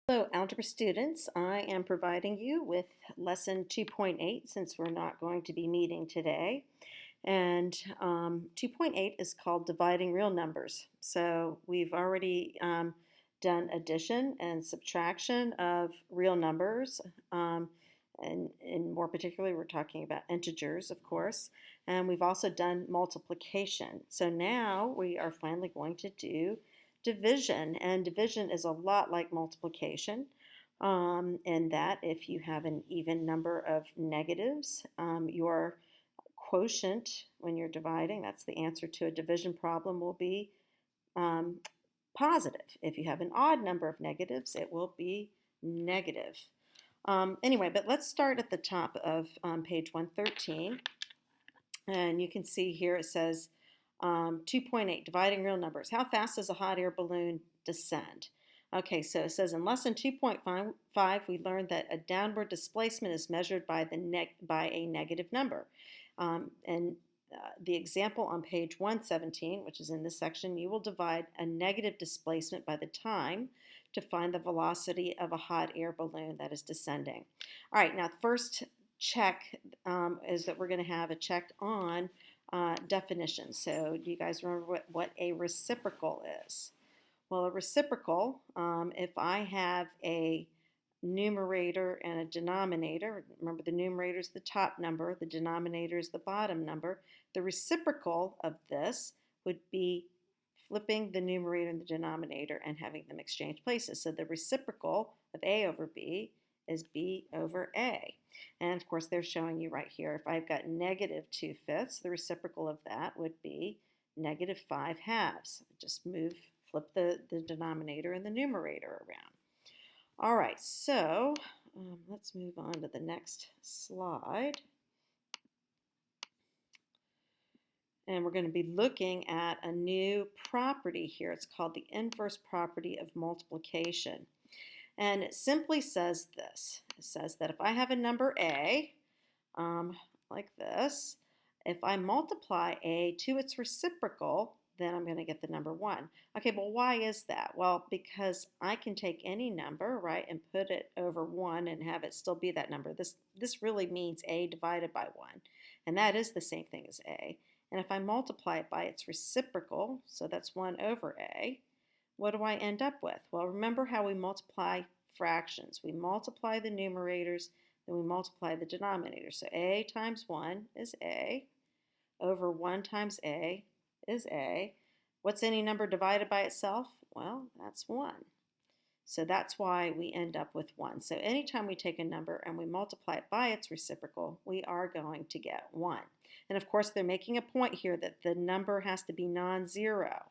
Hello, algebra students. I am providing you with lesson 2.8 since we're not going to be meeting today. And 2.8 is called dividing real numbers. So we've already done addition and subtraction of real numbers. And more particularly, we're talking about integers, of course. And we've also done multiplication. So now we are finally going to do division, and division is a lot like multiplication in that if you have an even number of negatives, your quotient when you're dividing, that's the answer to a division problem, will be um, positive. If you have an odd number of negatives, it will be negative. Anyway, but let's start at the top of page 113. And you can see here it says 2.8, dividing real numbers. How fast does a hot air balloon descend? Okay, so it says in lesson 2.5, we learned that a downward displacement is measured by a negative number. The example on page 117, which is in this section, you will divide a negative displacement by the time to find the velocity of a hot air balloon that is descending. All right, now the first check is that we're going to have a check on definition. So do you guys remember what a reciprocal is? Well, a reciprocal, if I have a numerator and a denominator, remember the numerator is the top number, the denominator is the bottom number, the reciprocal of this would be flipping the numerator and the denominator and having them exchange places. So the reciprocal of A over B is B over A. And of course, they're showing you right here, if I've got negative 2/5, the reciprocal of that would be negative 5/2. Just flip the denominator and the numerator around. All right, so let's move on to the next slide. And we're going to be looking at a new property here. It's called the inverse property of multiplication. And it simply says this. It says that if I have a number A, like this, if I multiply A to its reciprocal, then I'm going to get the number 1. Okay, well, why is that? Well, because I can take any number, right, and put it over 1 and have it still be that number. This really means A divided by 1, and that is the same thing as A. And if I multiply it by its reciprocal, so that's 1 over A, what do I end up with? Well, remember how we multiply fractions. We multiply the numerators, then we multiply the denominators. So A times 1 is A, over 1 times A is A. What's any number divided by itself? Well, that's 1. So that's why we end up with 1. So anytime we take a number and we multiply it by its reciprocal, we are going to get 1. And of course, they're making a point here that the number has to be non-zero,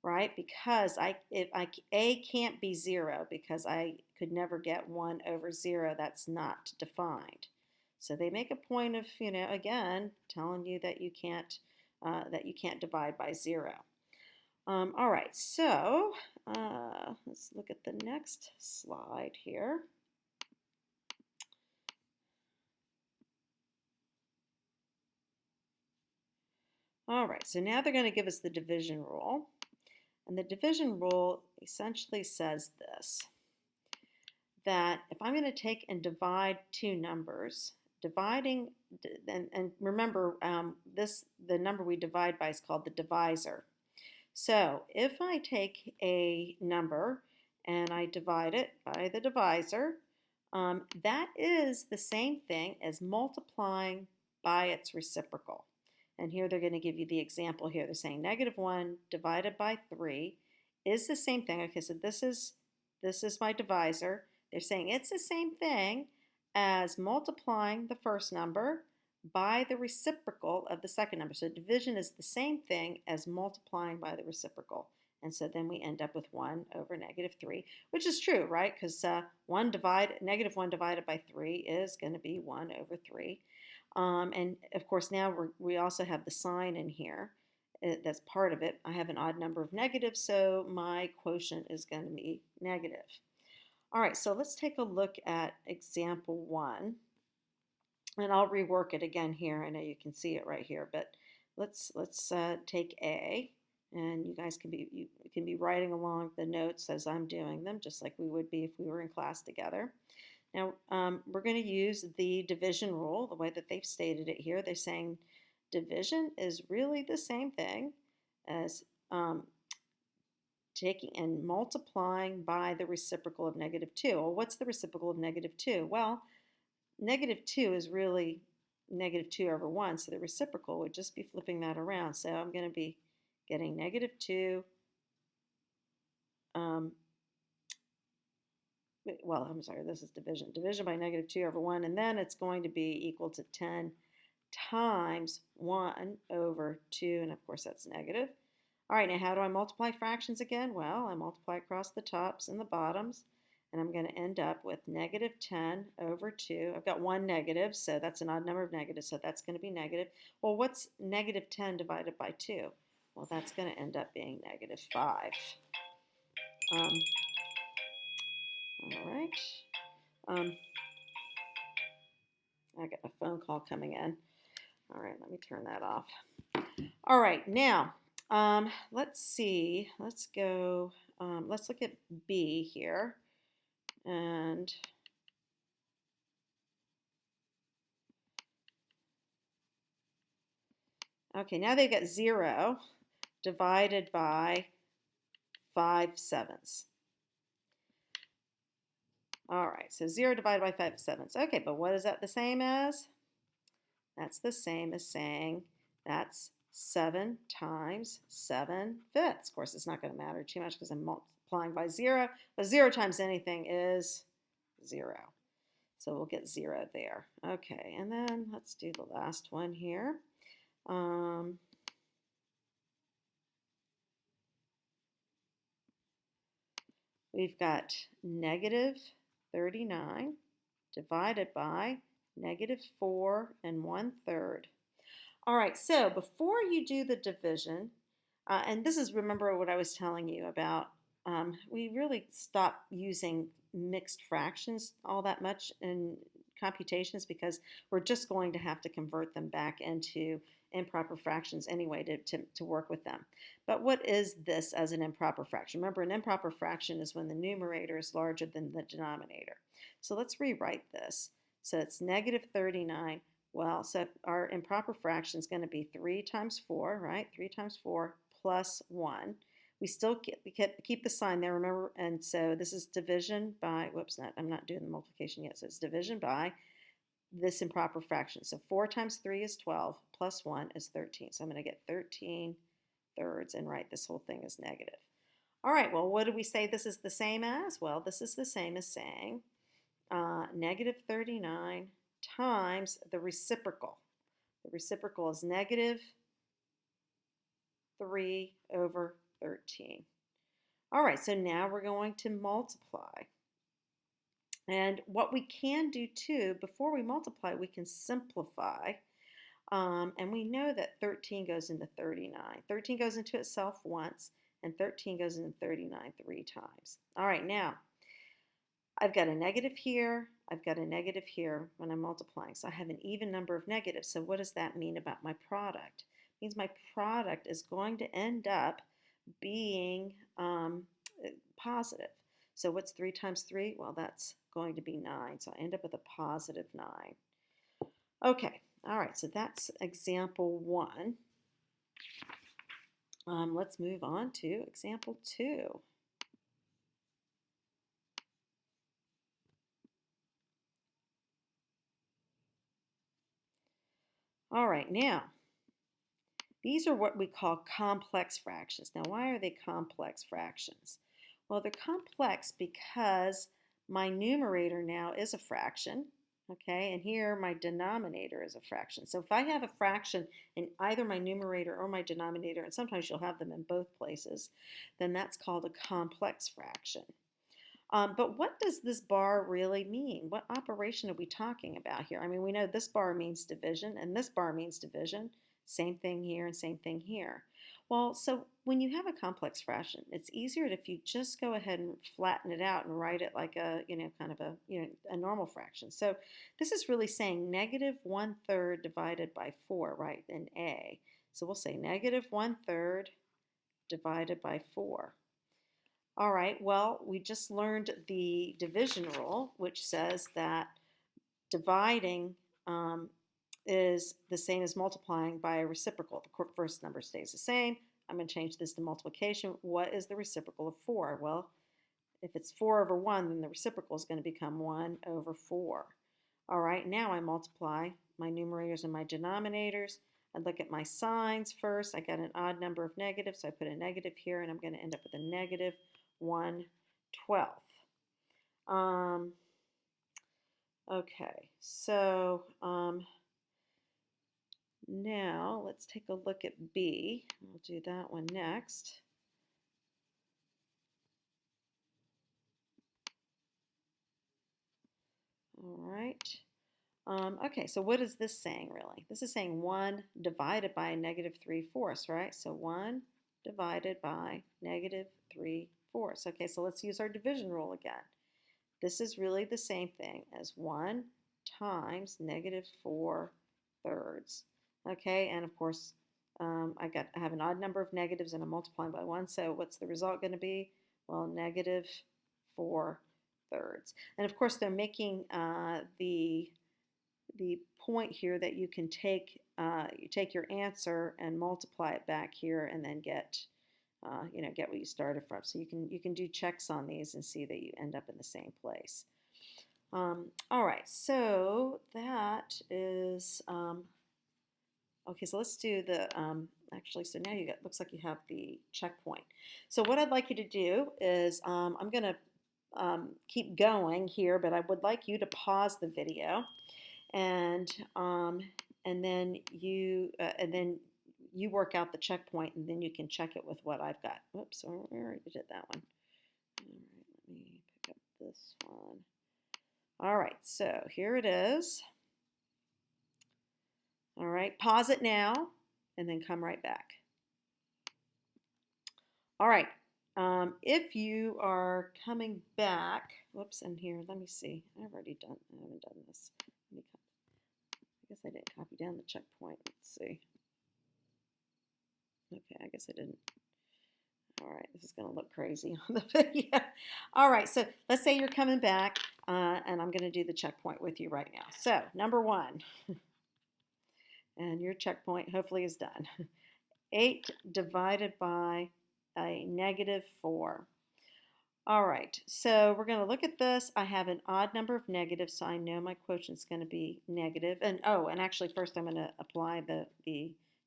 right? Because A can't be 0 because I could never get 1 over 0. That's not defined. So they make a point of, again, telling you that you can't divide by 0. All right, so let's look at the next slide here. All right, so now they're going to give us the division rule. And the division rule essentially says this, that if I'm going to take and divide two numbers, dividing, and remember, the number we divide by is called the divisor. So if I take a number and I divide it by the divisor, that is the same thing as multiplying by its reciprocal. And here they're going to give you the example here. They're saying negative 1 divided by 3 is the same thing. Okay, so this is my divisor. They're saying it's the same thing as multiplying the first number by the reciprocal of the second number. So division is the same thing as multiplying by the reciprocal. And so then we end up with 1 over negative 3, which is true, right? Because negative 1 divided by 3 is going to be 1 over 3. And of course now we also have the sign in here. That's part of it. I have an odd number of negatives, so my quotient is going to be negative. All right, so let's take a look at example 1. And I'll rework it again here. I know you can see it right here, but let's take A. And you guys can be writing along the notes as I'm doing them, just like we would be if we were in class together. Now, we're going to use the division rule, the way that they've stated it here. They're saying division is really the same thing as taking and multiplying by the reciprocal of -2. Well, what's the reciprocal of -2? Well, -2 is really -2/1, so the reciprocal would just be flipping that around. So I'm going to be getting -2, well, I'm sorry, this is division. Division by -2/1, and then it's going to be equal to 10 times 1/2, and of course that's negative. All right, now how do I multiply fractions again? Well, I multiply across the tops and the bottoms, and I'm going to end up with -10/2. I've got one negative, so that's an odd number of negatives, so that's going to be negative. Well, what's -10 divided by 2? Well, that's going to end up being -5. All right. I got a phone call coming in. All right, let me turn that off. All right, now let's see. Let's go. Let's look at B here, and okay, now they've got 0 divided by 5/7. All right, so 0 divided by 5/7. Okay, but what is that the same as? That's the same as saying that's 7 times 7/5. Of course, it's not going to matter too much because I'm multiplying by 0, but 0 times anything is 0. So we'll get 0 there. Okay, and then let's do the last one here. We've got -39 divided by -4 1/3. All right, so before you do the division, and this is, remember what I was telling you about, we really stopped using mixed fractions all that much in computations because we're just going to have to convert them back into improper fractions anyway to work with them. But what is this as an improper fraction? Remember, an improper fraction is when the numerator is larger than the denominator. So let's rewrite this. So it's -39. Well, so our improper fraction is going to be 3 times 4, right? 3 times 4 plus 1. We still keep the sign there, remember? And so this is division by, whoops, I'm not doing the multiplication yet. So it's division by this improper fraction. So 4 times 3 is 12, plus 1 is 13. So I'm going to get 13/3 and write this whole thing as negative. All right, well, what do we say this is the same as? Well, this is the same as saying -39 times the reciprocal. The reciprocal is -3/13. All right, so now we're going to multiply. And what we can do too, before we multiply, we can simplify. And we know that 13 goes into 39. 13 goes into itself once, and 13 goes into 39 3 times. All right, now, I've got a negative here. I've got a negative here when I'm multiplying. So I have an even number of negatives. So what does that mean about my product? It means my product is going to end up being positive. So what's 3 times 3? Well, that's going to be 9. So I end up with a +9. Okay, all right, so that's example 1. Let's move on to example 2. All right, now, these are what we call complex fractions. Now, why are they complex fractions? Well, they're complex because my numerator now is a fraction, okay, and here my denominator is a fraction. So if I have a fraction in either my numerator or my denominator, and sometimes you'll have them in both places, then that's called a complex fraction. But what does this bar really mean? What operation are we talking about here? I mean, we know this bar means division and this bar means division. Same thing here and same thing here. Well, so when you have a complex fraction, it's easier if you just go ahead and flatten it out and write it like a, kind of a normal fraction. So this is really saying -1/3 divided by 4, right, in A. So we'll say -1/3 divided by 4. All right, well, we just learned the division rule, which says that dividing is the same as multiplying by a reciprocal. The first number stays the same. I'm going to change this to multiplication. What is the reciprocal of 4? Well, if it's 4 over 1, then the reciprocal is going to become 1 over 4. All right, now I multiply my numerators and my denominators. I look at my signs first. I got an odd number of negatives, so I put a negative here, and I'm going to end up with a negative 1/12. Okay, so now let's take a look at B. We'll do that one next. All right. Okay, so what is this saying really? This is saying 1 divided by a negative 3/4, right? So 1 divided by negative 3/4. Okay, so let's use our division rule again. This is really the same thing as 1 times negative 4/3. Okay, and of course, I have an odd number of negatives and I'm multiplying by 1, so what's the result going to be? Well, negative 4/3. And of course, they're making the point here that you can take you take your answer and multiply it back here and then get get what you started from. So you can do checks on these and see that you end up in the same place. All right, so that is okay. So let's do the actually. So now looks like you have the checkpoint. So what I'd like you to do is I'm going to keep going here, but I would like you to pause the video and then you work out the checkpoint, and then you can check it with what I've got. Whoops, I already did that one. All right, let me pick up this one. All right, so here it is. All right, pause it now, and then come right back. All right, if you are coming back, whoops, and here, let me see. I haven't done this. I guess I didn't copy down the checkpoint. Let's see. Okay, I guess I didn't. All right, this is going to look crazy on the video. All right, so let's say you're coming back, and I'm going to do the checkpoint with you right now. So, number 1, and your checkpoint hopefully is done. 8 divided by a negative 4. All right, so we're going to look at this. I have an odd number of negatives, so I know my quotient is going to be negative. And actually first I'm going to apply the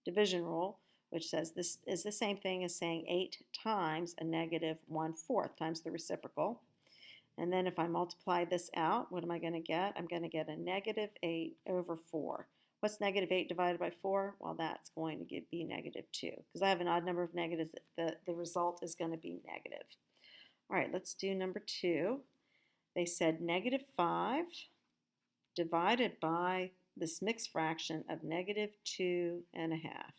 division rule, which says this is the same thing as saying 8 times a negative 1/4 times the reciprocal. And then if I multiply this out, what am I going to get? I'm going to get a negative 8 over 4. What's negative 8 divided by 4? Well, that's going to be negative 2. Because I have an odd number of negatives, the result is going to be negative. All right, let's do number 2. They said negative 5 divided by this mixed fraction of negative 2.5.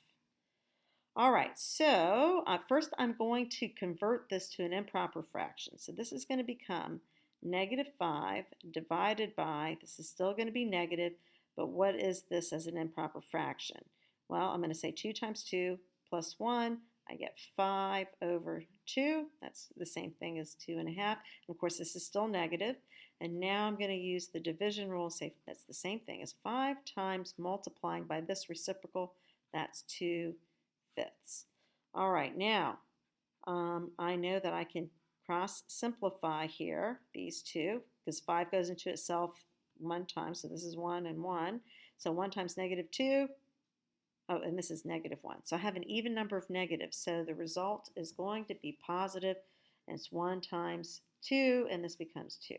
All right, so first I'm going to convert this to an improper fraction. So this is going to become negative 5 divided by, this is still going to be negative, but what is this as an improper fraction? Well, I'm going to say 2 times 2 plus 1. I get 5 over 2. That's the same thing as 2.5. And of course, this is still negative. And now I'm going to use the division rule and say that's the same thing as 5 times multiplying by this reciprocal. That's 2/5. All right, now I know that I can cross simplify here, these two, because 5 goes into itself 1 time, so this is 1 and 1. So 1 times negative 2, oh, and this is negative 1. So I have an even number of negatives, so the result is going to be positive, and it's 1 times 2, and this becomes 2.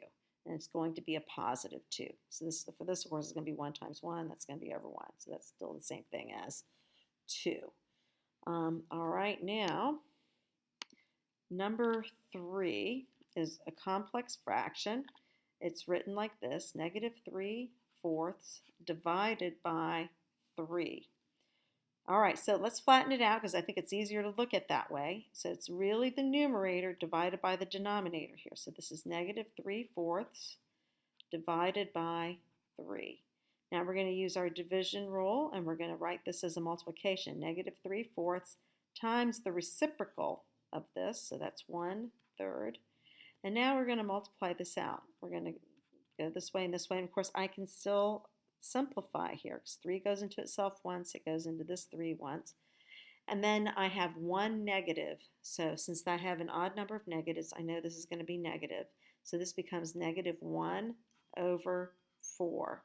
And it's going to be a positive 2. So this, for this, of course, is going to be 1 times 1. That's going to be over 1. So that's still the same thing as 2. All right, now, number 3 is a complex fraction. It's written like this, negative 3/4 divided by 3. All right, so let's flatten it out because I think it's easier to look at that way. So it's really the numerator divided by the denominator here. So this is negative 3/4 divided by 3. Now we're going to use our division rule, and we're going to write this as a multiplication. Negative 3/4 times the reciprocal of this, so that's 1/3. And now we're going to multiply this out. We're going to go this way and this way. And of course, I can still simplify here because 3 goes into itself once, it goes into this 3 once. And then I have one negative. So since I have an odd number of negatives, I know this is going to be negative. So this becomes -1/4.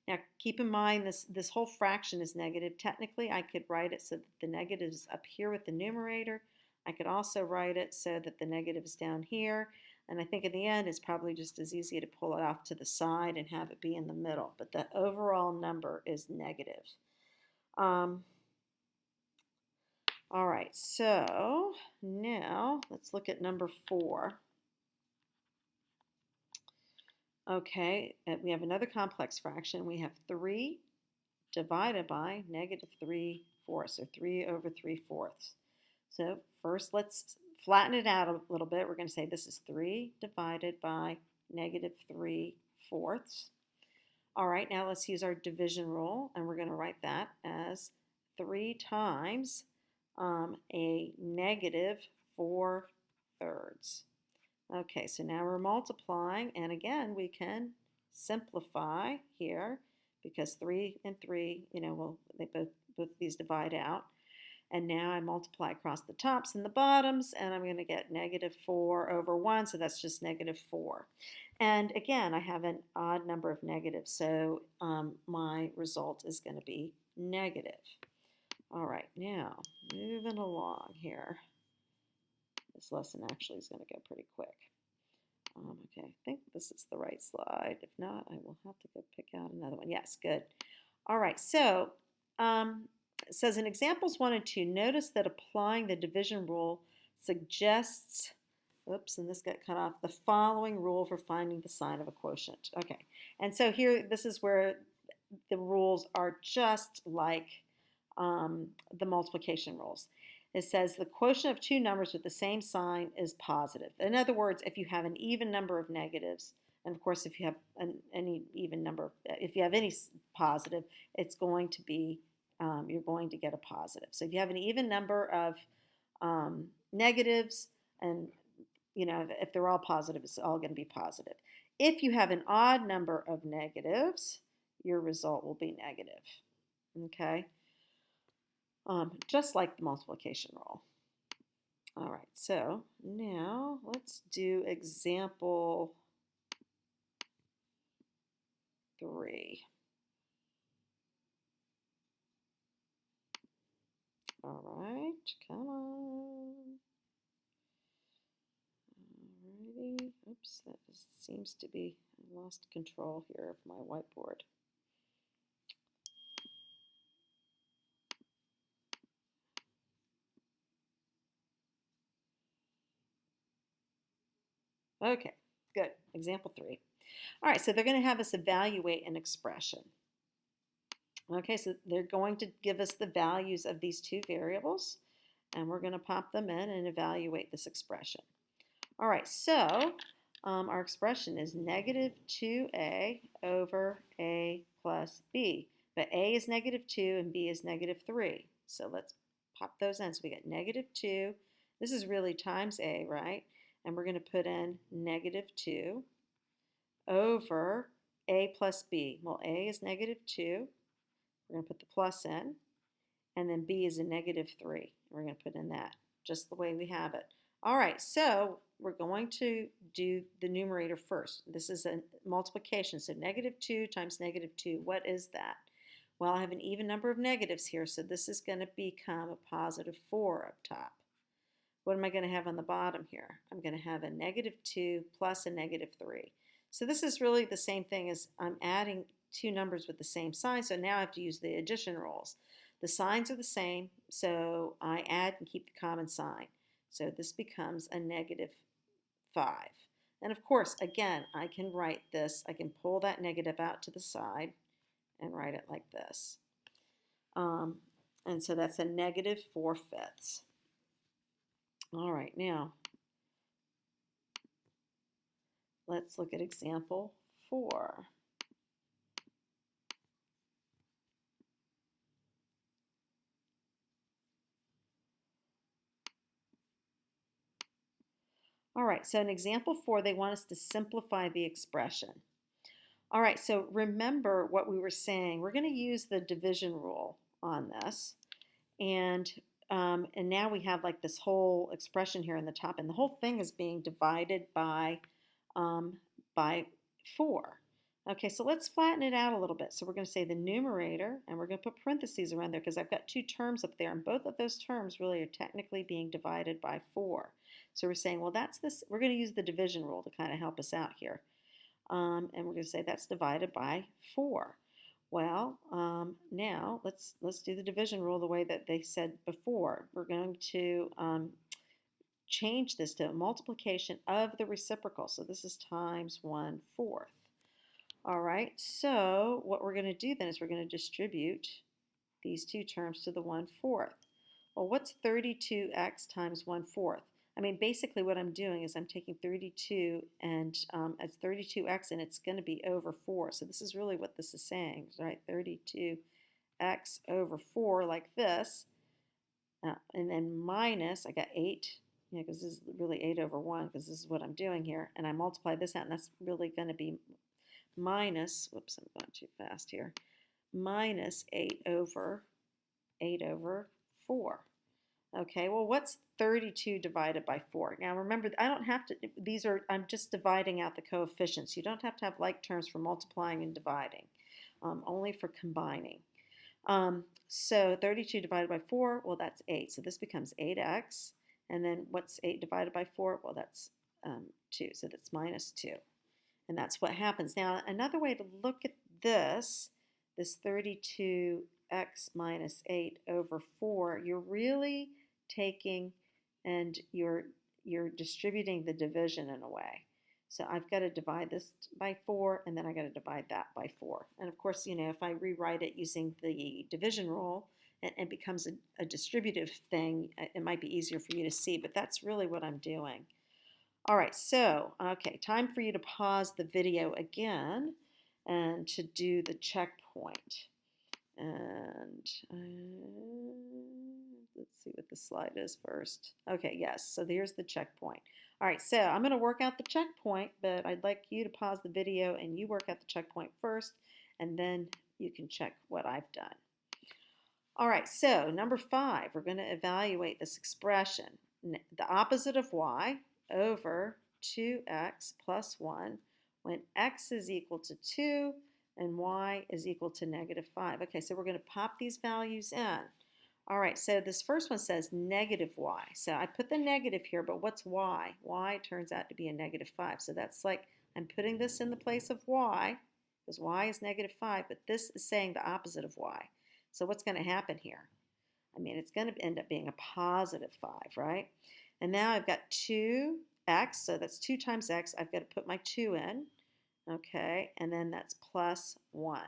Now keep in mind this whole fraction is negative. Technically, I could write it so that the negative is up here with the numerator. I could also write it so that the negative is down here. And I think in the end, it's probably just as easy to pull it off to the side and have it be in the middle. But the overall number is negative. All right, so now let's look at number 4. Okay, we have another complex fraction. We have 3 divided by -3/4, so 3/3/4. So first let's flatten it out a little bit. We're going to say this is 3 divided by -3/4. All right, now let's use our division rule, and we're going to write that as 3 times a -4/3. Okay, so now we're multiplying, and again, we can simplify here because 3 and 3, both of these divide out. And now I multiply across the tops and the bottoms, and I'm going to get -4/1, so that's just -4. And again, I have an odd number of negatives, so my result is going to be negative. All right, now moving along here. This lesson actually is going to go pretty quick. Okay, I think this is the right slide. If not, I will have to go pick out another one. Yes, good. All right, so it says in examples 1 and 2, notice that applying the division rule suggests, oops, and this got cut off, the following rule for finding the sign of a quotient. Okay, and so here, this is where the rules are just like the multiplication rules. It says the quotient of two numbers with the same sign is positive. In other words, if you have an even number of negatives, and of course if you have any even number, if you have any positive, it's going to be, you're going to get a positive. So if you have an even number of negatives, and if they're all positive, it's all going to be positive. If you have an odd number of negatives, your result will be negative. Okay? Just like the multiplication rule. All right, so now let's do example 3. All right, come on. Alrighty, oops, that seems to be, I lost control here of my whiteboard. Okay, good. Example 3. All right, so they're going to have us evaluate an expression. Okay, so they're going to give us the values of these two variables, and we're going to pop them in and evaluate this expression. All right, so our expression is -2a over a plus b, but a is -2 and b is -3. So let's pop those in. So we get -2. This is really times a, right? And we're going to put in -2 over a plus b. Well, a is -2. We're going to put the plus in. And then b is a -3. We're going to put in that, just the way we have it. All right, so we're going to do the numerator first. This is a multiplication, so -2 times -2. What is that? Well, I have an even number of negatives here, so this is going to become a +4 up top. What am I going to have on the bottom here? I'm going to have a -2 plus a -3. So this is really the same thing as I'm adding two numbers with the same sign, so now I have to use the addition rules. The signs are the same, so I add and keep the common sign. So this becomes a -5. And of course, again, I can write this, I can pull that negative out to the side and write it like this. And so that's a -4/5. All right, now let's look at example 4. All right, so in example 4, they want us to simplify the expression. All right, so remember what we were saying. We're going to use the division rule on this. And now we have like this whole expression here in the top, and the whole thing is being divided um, by 4. Okay, so let's flatten it out a little bit. So we're going to say the numerator, and we're going to put parentheses around there because I've got 2 terms up there, and both of those terms really are technically being divided by 4. So we're saying, well, that's this. We're going to use the division rule to kind of help us out here, and we're going to say that's divided by 4. Well, now let's do the division rule the way that they said before. We're going to change this to a multiplication of the reciprocal. So this is times 1/4. All right, so what we're going to do then is we're going to distribute these 2 terms to the 1/4. Well, what's 32x times 1/4? I mean, basically what I'm doing is I'm taking 32 and it's 32x and it's going to be over 4. So this is really what this is saying, right? 32x over 4 like this. And then minus, I got 8, because this is really 8 over 1 because this is what I'm doing here. And I multiply this out and that's really going to be minus, whoops, I'm going too fast here, minus 8 over 4. Okay, well, what's 32 divided by 4? Now, remember, I don't have to, I'm just dividing out the coefficients. You don't have to have like terms for multiplying and dividing, only for combining. So 32 divided by 4, well, that's 8. So this becomes 8x. And then what's 8 divided by 4? Well, that's 2. So that's minus 2. And that's what happens. Now, another way to look at this 32x minus 8 over 4, you're really taking and you're distributing the division in a way. So I've got to divide this by 4, and then I got to divide that by 4. And of course, if I rewrite it using the division rule, it becomes a distributive thing. It might be easier for you to see, but that's really what I'm doing. All right, so, okay, time for you to pause the video again and to do the checkpoint. And let's see what the slide is first. Okay, yes, so here's the checkpoint. All right, so I'm going to work out the checkpoint, but I'd like you to pause the video and you work out the checkpoint first, and then you can check what I've done. All right, so number 5, we're going to evaluate this expression. The opposite of y over 2x plus 1 when x is equal to 2 and y is equal to negative 5. Okay, so we're going to pop these values in. All right, so this first one says negative y. So I put the negative here, but what's y? Y turns out to be a negative 5. So that's like I'm putting this in the place of y, because y is negative 5, but this is saying the opposite of y. So what's going to happen here? I mean, it's going to end up being a positive 5, right? And now I've got 2x, so that's 2 times x. I've got to put my 2 in, okay? And then that's plus 1.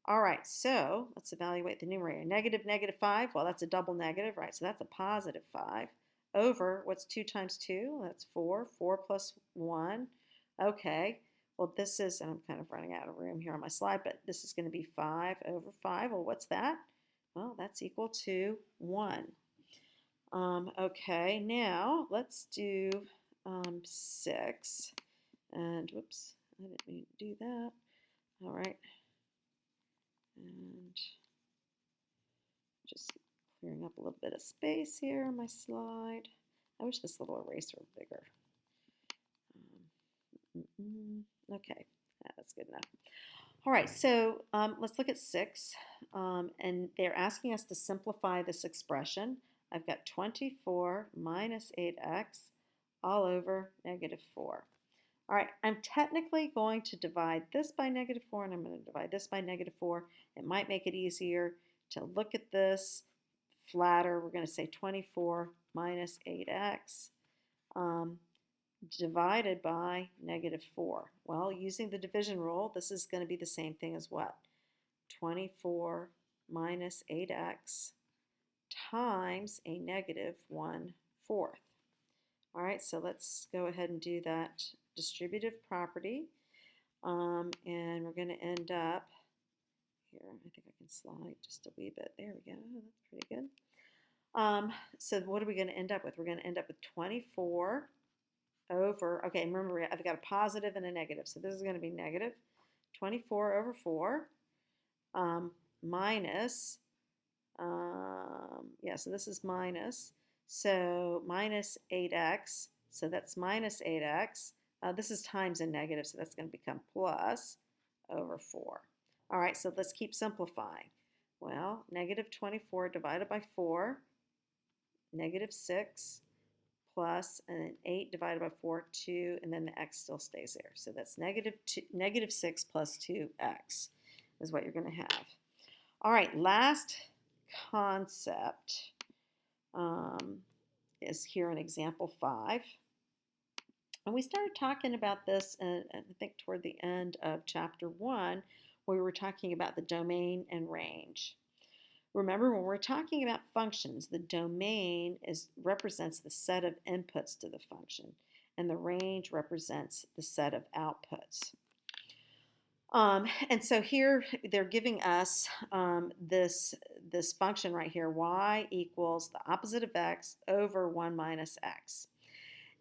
All right, so let's evaluate the numerator. Negative 5, well, that's a double negative, right? So that's a positive 5 over, what's 2 times 2? That's 4. 4 plus 1. Okay, well, this is, and I'm kind of running out of room here on my slide, but this is going to be 5 over 5. Well, what's that? Well, that's equal to 1. Okay, now let's do 6. And whoops, I didn't mean to do that. All right. And just clearing up a little bit of space here on my slide. I wish this little eraser were bigger. Okay, that's good enough. All right, so let's look at 6. And they're asking us to simplify this expression. I've got 24 minus 8x all over negative 4. All right, I'm technically going to divide this by negative 4, and I'm going to divide this by negative 4. It might make it easier to look at this flatter. We're going to say 24 minus 8x divided by negative 4. Well, using the division rule, this is going to be the same thing as what? 24 minus 8x times a negative 1/4. All right, so let's go ahead and do that distributive property. And we're going to end up here. I think I can slide just a wee bit. There we go. That's pretty good. So what are we going to end up with? We're going to end up with 24 over, okay, remember I've got a positive and a negative, so this is going to be negative 24 over 4 minus, yeah, so this is minus, so minus 8x, so that's minus 8x. This is times a negative, so that's going to become plus over 4. All right, so let's keep simplifying. Well, negative 24 divided by 4, negative 6, plus, and then 8 divided by 4, 2, and then the x still stays there. So that's negative 6 plus 2x is what you're going to have. All right, last concept is here in example 5. And we started talking about this, I think, toward the end of chapter 1, where we were talking about the domain and range. Remember, when we're talking about functions, the domain represents the set of inputs to the function, and the range represents the set of outputs. And so here they're giving us this function right here, y equals the opposite of x over 1 minus x.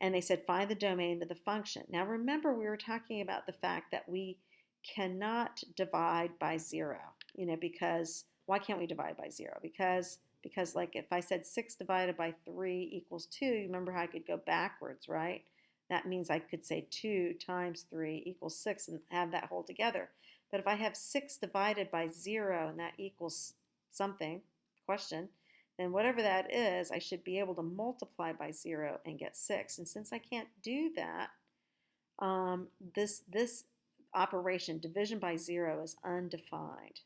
And they said find the domain of the function. Now remember, we were talking about the fact that we cannot divide by 0, because why can't we divide by 0? Because like if I said 6 divided by 3 equals 2, you remember how I could go backwards, right? That means I could say 2 times 3 equals 6 and have that hold together. But if I have 6 divided by 0 and that equals something, question, then whatever that is, I should be able to multiply by 0 and get 6. And since I can't do that, this operation, division by 0, is undefined.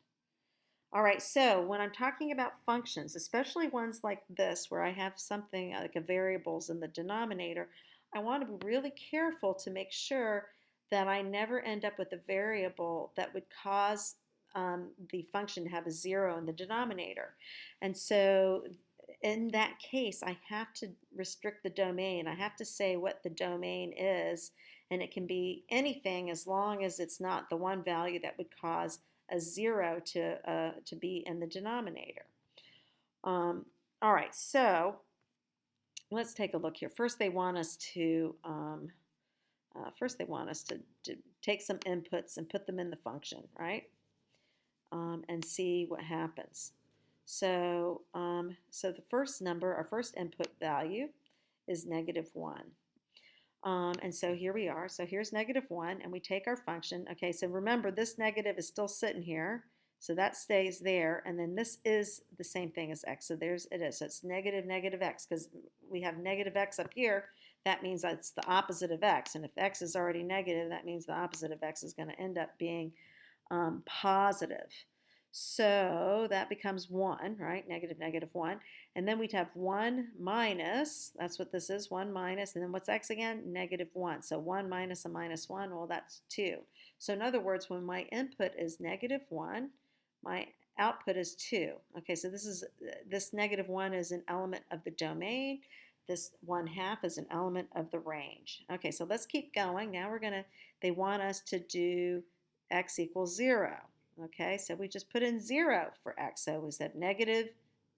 All right, so when I'm talking about functions, especially ones like this where I have something like a variables in the denominator, I want to be really careful to make sure that I never end up with a variable that would cause the function to have a 0 in the denominator. And so in that case, I have to restrict the domain. I have to say what the domain is, and it can be anything as long as it's not the one value that would cause a 0 to be in the denominator. All right, so let's take a look here. First, they want us to take some inputs and put them in the function, right? And see what happens. So, so the first number, our first input value, is negative 1. And so here we are. So here's negative 1, and we take our function. Okay, so remember, this negative is still sitting here, so that stays there. And then this is the same thing as x. So there's it is. So it's negative negative x, because we have negative x up here. That means that's the opposite of x. And if x is already negative, that means the opposite of x is going to end up being positive. So that becomes 1, right? Negative, negative 1. And then we'd have 1 minus, that's what this is, 1 minus, and then what's x again? Negative 1. So 1 minus a minus 1, well, that's 2. So in other words, when my input is negative 1, my output is 2. Okay, so this negative 1 is an element of the domain. This 1/2 is an element of the range. Okay, so let's keep going. Now they want us to do x equals 0. Okay, so we just put in 0 for x. So we said negative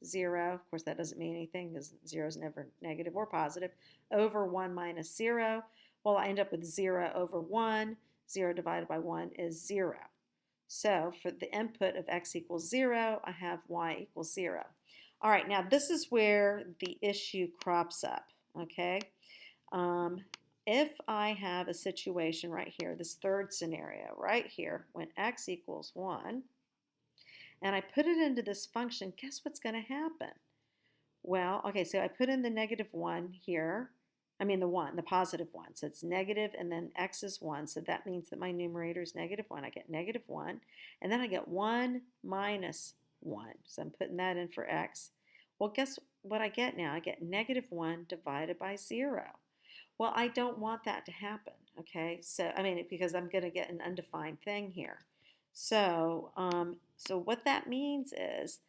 0. Of course, that doesn't mean anything because 0 is never negative or positive. Over 1 minus 0. Well, I end up with 0 over 1. 0 divided by 1 is 0. So for the input of x equals 0, I have y equals 0. All right, now this is where the issue crops up, okay? If I have a situation right here, this third scenario right here, when x equals 1, and I put it into this function, guess what's going to happen? Well, okay, so I put in the negative 1 here. I mean the positive 1. So it's negative, and then x is 1. So that means that my numerator is negative 1. I get negative 1. And then I get 1 minus 1. So I'm putting that in for x. Well, guess what I get now? I get negative 1 divided by 0. Well, I don't want that to happen, okay? So, I mean, because I'm going to get an undefined thing here. So, so what that means is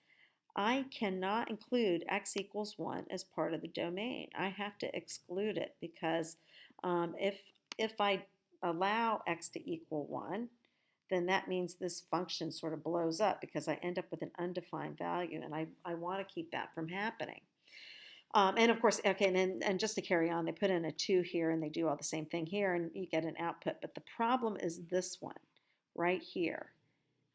I cannot include x equals 1 as part of the domain. I have to exclude it because if I allow x to equal 1, then that means this function sort of blows up because I end up with an undefined value, and I want to keep that from happening. And of course, okay, and just to carry on, they put in a 2 here and they do all the same thing here and you get an output. But the problem is this one right here,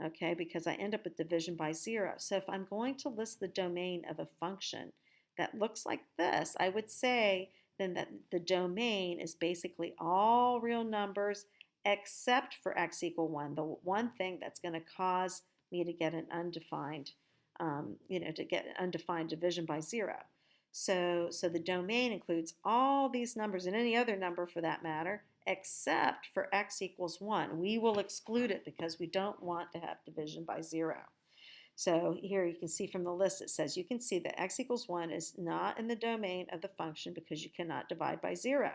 okay, because I end up with division by 0. So if I'm going to list the domain of a function that looks like this, I would say then that the domain is basically all real numbers except for x equal 1, the one thing that's going to cause me to get an undefined, to get an undefined division by 0. So the domain includes all these numbers and any other number for that matter, except for x equals 1. We will exclude it because we don't want to have division by 0. So here you can see from the list it says you can see that x equals 1 is not in the domain of the function because you cannot divide by 0.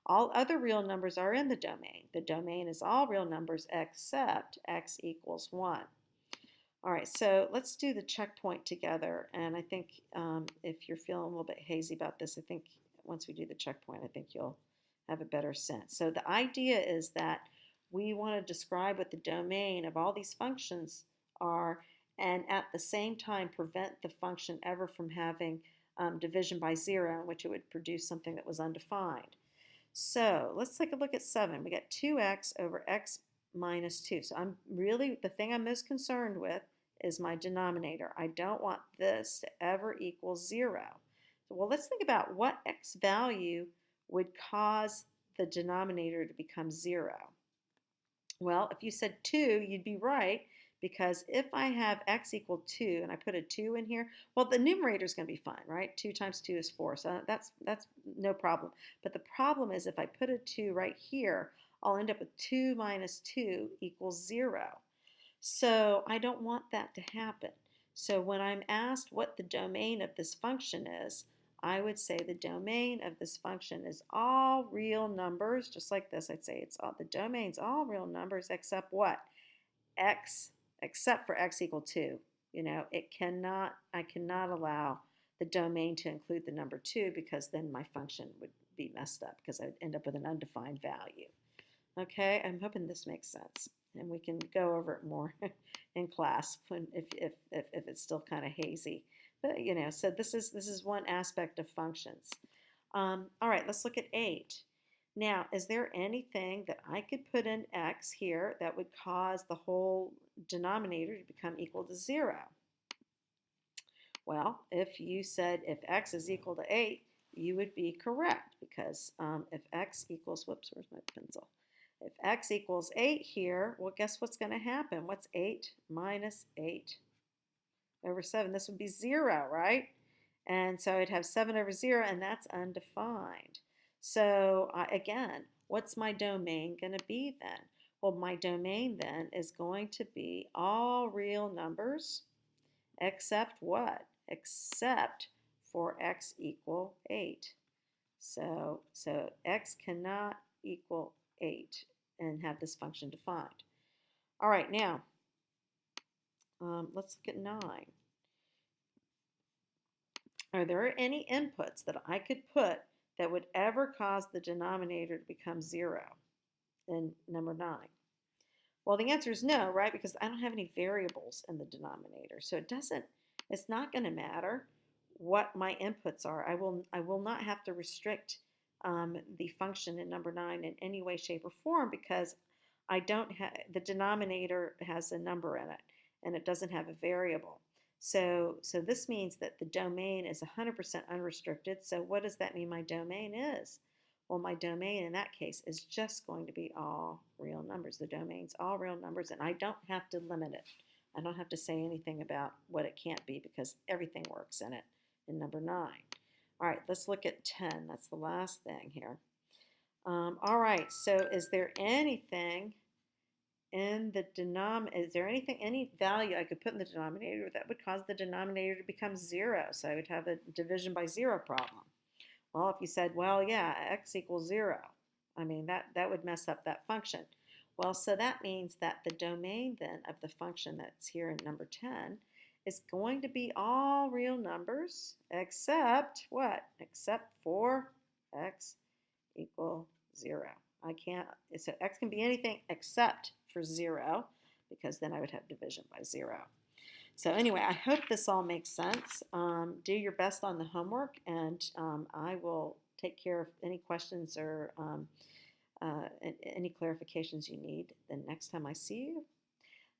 All other real numbers are in the domain. The domain is all real numbers except x equals 1. All right, so let's do the checkpoint together. And I think if you're feeling a little bit hazy about this, I think once we do the checkpoint, I think you'll have a better sense. So the idea is that we want to describe what the domain of all these functions are and at the same time prevent the function ever from having division by 0, in which it would produce something that was undefined. So let's take a look at 7. We got 2x over x minus 2. So the thing I'm most concerned with is my denominator. I don't want this to ever equal 0. So, well, let's think about what x value would cause the denominator to become 0. Well, if you said 2, you'd be right, because if I have x equal 2 and I put a 2 in here, well, the numerator is going to be fine, right? 2 times 2 is 4, so that's no problem. But the problem is if I put a 2 right here, I'll end up with 2 minus 2 equals 0. So I don't want that to happen. So when I'm asked what the domain of this function is, I would say the domain of this function is all real numbers, just like this. I'd say the domain's all real numbers except what? Except for x equal 2. I cannot allow the domain to include the number 2 because then my function would be messed up because I'd end up with an undefined value. Okay, I'm hoping this makes sense. And we can go over it more in class if it's still kind of hazy. But so this is one aspect of functions. All right, let's look at 8. Now, is there anything that I could put in x here that would cause the whole denominator to become equal to 0? Well, if you said if x is equal to 8, you would be correct because if x equals, whoops, where's my pencil? If x equals 8 here, well, guess what's going to happen? What's 8 minus 8 over 7? This would be 0, right? And so I'd have 7 over 0, and that's undefined. So again, what's my domain going to be then? Well, my domain then is going to be all real numbers except what? Except for x equal 8. So x cannot equal 8 and have this function defined. All right, now let's look at 9. Are there any inputs that I could put that would ever cause the denominator to become 0 in number 9? Well, the answer is no, right? Because I don't have any variables in the denominator. So it's not going to matter what my inputs are. I will not have to restrict the function in number 9 in any way, shape, or form because the denominator has a number in it and it doesn't have a variable. So this means that the domain is 100% unrestricted. So what does that mean my domain is? Well, my domain in that case is just going to be all real numbers. The domain's all real numbers, and I don't have to limit it. I don't have to say anything about what it can't be because everything works in it in number 9. All right, let's look at 10. That's the last thing here. All right, so is there anything in the any value I could put in the denominator that would cause the denominator to become 0? So I would have a division by 0 problem. Well, if you said, well, yeah, x equals 0, I mean, that would mess up that function. Well, so that means that the domain then of the function that's here in number 10 is going to be all real numbers except what? Except for x equal 0. So x can be anything except for 0 because then I would have division by 0. So anyway, I hope this all makes sense. Do your best on the homework, and I will take care of any questions or any clarifications you need the next time I see you.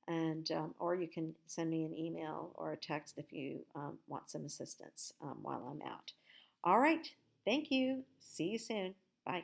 And or you can send me an email or a text if you want some assistance while I'm out. All right. Thank you. See you soon. Bye.